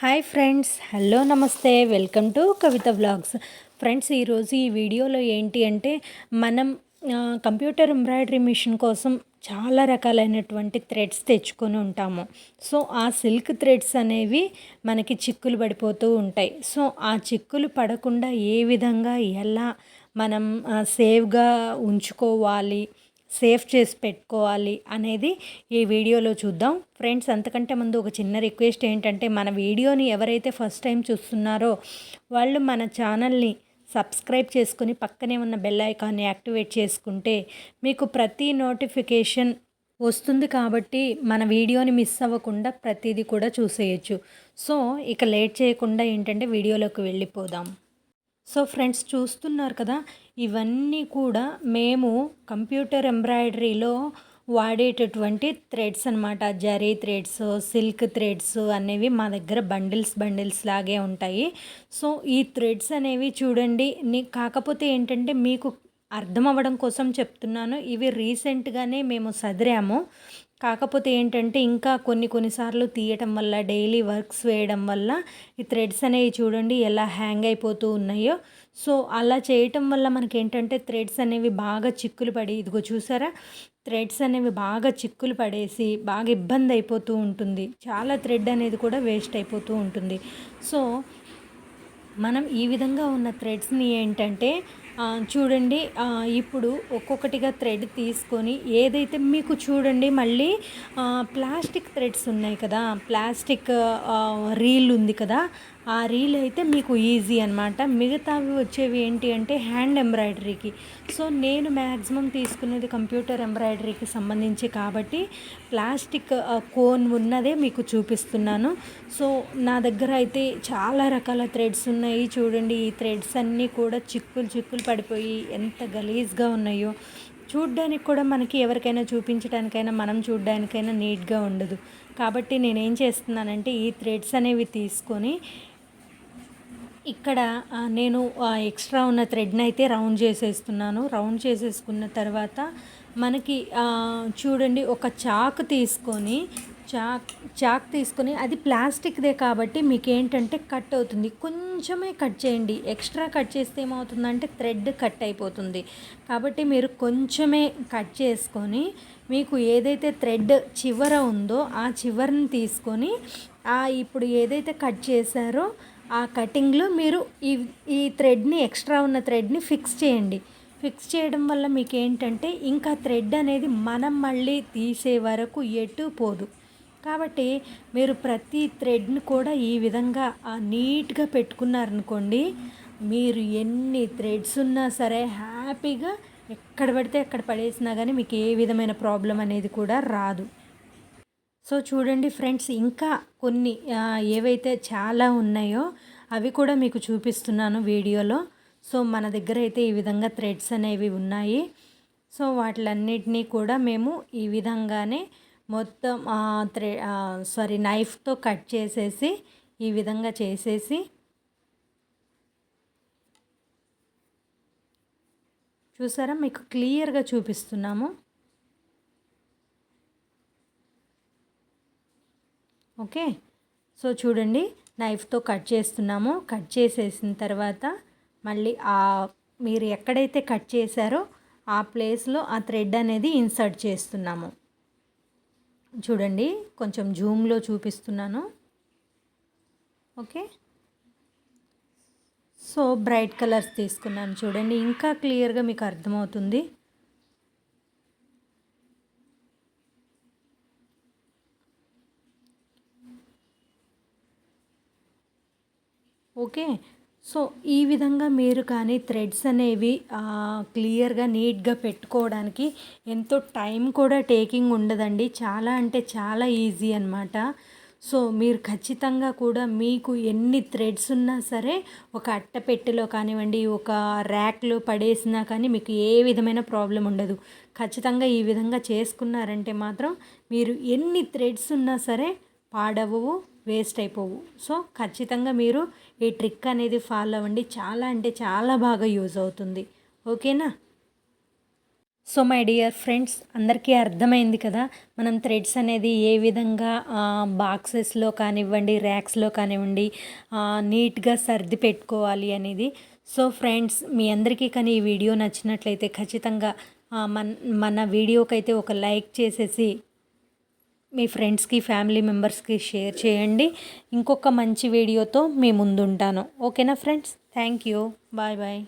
Hi friends, hello నమస్తే, welcome to Kavitha vlogs. Friends, ఈరోజు ఈ వీడియోలో ఏంటి అంటే మనం కంప్యూటర్ ఎంబ్రాయిడరీ మిషన్ కోసం చాలా రకాలైనటువంటి థ్రెడ్స్ తెచ్చుకొని ఉంటాము. సో ఆ సిల్క్ థ్రెడ్స్ అనేవి మనకి చిక్కులు పడిపోతూ ఉంటాయి. సో ఆ చిక్కులు పడకుండా ఏ విధంగా ఎలా మనం సేఫ్గా ఉంచుకోవాలి, సేఫ్ చేసి పెట్టుకోవాలి అనేది ఈ వీడియోలో చూద్దాం. ఫ్రెండ్స్, అంతకంటే ముందు ఒక చిన్న రిక్వెస్ట్ ఏంటంటే, మన వీడియోని ఎవరైతే ఫస్ట్ టైం చూస్తున్నారో వాళ్ళు మన ఛానల్ని సబ్స్క్రైబ్ చేసుకుని పక్కనే ఉన్న బెల్ ఐకాన్ని యాక్టివేట్ చేసుకుంటే మీకు ప్రతి నోటిఫికేషన్ వస్తుంది. కాబట్టి మన వీడియోని మిస్ అవ్వకుండా ప్రతిదీ కూడా చూసేయచ్చు. సో ఇక లేట్ చేయకుండా ఏంటంటే వీడియోలోకి వెళ్ళిపోదాం. సో ఫ్రెండ్స్, చూస్తున్నారు కదా, ఇవన్నీ కూడా మేము కంప్యూటర్ ఎంబ్రాయిడరీలో వాడేటటువంటి థ్రెడ్స్ అనమాట. జరీ థ్రెడ్స్, సిల్క్ థ్రెడ్స్ అనేవి మా దగ్గర బండిల్స్ లాగే ఉంటాయి. సో ఈ థ్రెడ్స్ అనేవి చూడండి, కాకపోతే ఏంటంటే మీకు అర్థం అవ్వడం కోసం చెప్తున్నాను. ఇవి రీసెంట్గానే మేము సదిరాము. కాకపోతే ఏంటంటే ఇంకా కొన్నిసార్లు తీయటం వల్ల, డైలీ వర్క్స్ వేయడం వల్ల ఈ థ్రెడ్స్ అనేవి చూడండి ఎలా హ్యాంగ్ అయిపోతూ ఉన్నాయో. సో అలా చేయటం వల్ల మనకి ఏంటంటే థ్రెడ్స్ అనేవి బాగా చిక్కులు పడి, ఇదిగో చూసారా, థ్రెడ్స్ అనేవి బాగా చిక్కులు పడేసి బాగా ఇబ్బంది అయిపోతూ ఉంటుంది. చాలా థ్రెడ్ అనేది కూడా వేస్ట్ అయిపోతూ ఉంటుంది. సో మనం ఈ విధంగా ఉన్న థ్రెడ్స్ని ఏంటంటే చూడండి, ఇప్పుడు ఒక్కొక్కటిగా థ్రెడ్ తీసుకొని ఏదైతే మీకు చూడండి, మళ్ళీ ప్లాస్టిక్ థ్రెడ్స్ ఉన్నాయి కదా, ప్లాస్టిక్ రీల్ ఉంది కదా, ఆ రీల్ అయితే మీకు ఈజీ అనమాట. మిగతావి వచ్చేవి ఏంటి అంటే హ్యాండ్ ఎంబ్రాయిడరీకి. సో నేను మ్యాక్సిమం తీసుకునేది కంప్యూటర్ ఎంబ్రాయిడరీకి సంబంధించి కాబట్టి ప్లాస్టిక్ కోన్ ఉన్నదే మీకు చూపిస్తున్నాను. సో నా దగ్గర అయితే చాలా రకాల థ్రెడ్స్ ఉన్నాయి. చూడండి, ఈ థ్రెడ్స్ అన్నీ కూడా చిక్కులు పడిపోయి ఎంత గలీజ్గా ఉన్నాయో. చూడ్డానికి కూడా మనకి ఎవరికైనా చూపించడానికైనా, మనం చూడ్డానికైనా నీట్గా ఉండదు. కాబట్టి నేనేం చేస్తున్నానంటే ఈ థ్రెడ్స్ అనేవి తీసుకొని ఇక్కడ నేను ఎక్స్ట్రా ఉన్న థ్రెడ్ని అయితే రౌండ్ చేసేస్తున్నాను. రౌండ్ చేసేసుకున్న తర్వాత మనకి చూడండి, ఒక చాక్ తీసుకొని అది ప్లాస్టిక్దే కాబట్టి మీకు ఏంటంటే కట్ అవుతుంది. కొంచెమే కట్ చేయండి. ఎక్స్ట్రా కట్ చేస్తే ఏమవుతుందంటే థ్రెడ్ కట్ అయిపోతుంది. కాబట్టి మీరు కొంచెమే కట్ చేసుకొని మీకు ఏదైతే థ్రెడ్ చివర ఉందో ఆ చివరని తీసుకొని ఇప్పుడు ఏదైతే కట్ చేశారో ఆ కటింగ్లో మీరు ఈ థ్రెడ్ని, ఎక్స్ట్రా ఉన్న థ్రెడ్ని ఫిక్స్ చేయండి. ఫిక్స్ చేయడం వల్ల మీకు ఏంటంటే ఇంకా థ్రెడ్ అనేది మనం మళ్ళీ తీసే వరకు ఎటు పోదు. కాబట్టి మీరు ప్రతి థ్రెడ్ని కూడా ఈ విధంగా నీట్గా పెట్టుకున్నారనుకోండి, మీరు ఎన్ని థ్రెడ్స్ ఉన్నా సరే హ్యాపీగా ఎక్కడ పడితే ఎక్కడ పడేసినా కానీ మీకు ఏ విధమైన ప్రాబ్లం అనేది కూడా రాదు. సో చూడండి ఫ్రెండ్స్, ఇంకా కొన్ని ఏవైతే చాలా ఉన్నాయో అవి కూడా మీకు చూపిస్తున్నాను వీడియోలో. సో మన దగ్గర అయితే ఈ విధంగా థ్రెడ్స్ అనేవి ఉన్నాయి. సో వాటిలన్నిటినీ కూడా మేము ఈ విధంగానే మొత్తం నైఫ్తో కట్ చేసేసి ఈ విధంగా చేసేసి, చూసారా, మీకు క్లియర్గా చూపిస్తున్నాము. ఓకే, సో చూడండి, నైఫ్తో కట్ చేస్తున్నాము. కట్ చేసేసిన తర్వాత మళ్ళీ మీరు ఎక్కడైతే కట్ చేశారో ఆ ప్లేస్లో ఆ థ్రెడ్ అనేది ఇన్సర్ట్ చేస్తున్నాము. చూడండి, కొంచెం జూమ్లో చూపిస్తున్నాను. ఓకే, సో బ్రైట్ కలర్స్ తీసుకున్నాను. చూడండి, ఇంకా క్లియర్గా మీకు అర్థమవుతుంది. ఓకే, సో ఈ విధంగా మీరు కానీ థ్రెడ్స్ అనేవి క్లియర్గా నీట్గా పెట్టుకోవడానికి ఎంతో టైం కూడా టేకింగ్ ఉండదండి. చాలా అంటే చాలా ఈజీ అనమాట. సో మీరు ఖచ్చితంగా కూడా మీకు ఎన్ని థ్రెడ్స్ ఉన్నా సరే ఒక అట్టపెట్టెలో కానివ్వండి, ఒక ర్యాక్లో పడేసినా కానీ మీకు ఏ విధమైన ప్రాబ్లం ఉండదు. ఖచ్చితంగా ఈ విధంగా చేసుకున్నారంటే మాత్రం మీరు ఎన్ని థ్రెడ్స్ ఉన్నా సరే పాడవవు, వేస్ట్ అయిపోవు. సో ఖచ్చితంగా మీరు ఈ ట్రిక్ అనేది ఫాలో అవ్వండి. చాలా అంటే చాలా బాగా యూజ్ అవుతుంది. ఓకేనా? సో మై డియర్ ఫ్రెండ్స్, అందరికీ అర్థమైంది కదా మనం థ్రెడ్స్ అనేది ఏ విధంగా బాక్సెస్లో కానివ్వండి, ర్యాక్స్లో కానివ్వండి నీట్గా సర్ది పెట్టుకోవాలి అనేది. సో ఫ్రెండ్స్, మీ అందరికీ కానీ ఈ వీడియో నచ్చినట్లయితే ఖచ్చితంగా మన మన వీడియోకైతే ఒక లైక్ చేసేసి మీ ఫ్రెండ్స్కి, ఫ్యామిలీ మెంబర్స్కి షేర్ చేయండి. ఇంకొక మంచి వీడియోతో మీ ముందుంటాను. ఓకేనా friends? Thank you. Bye bye.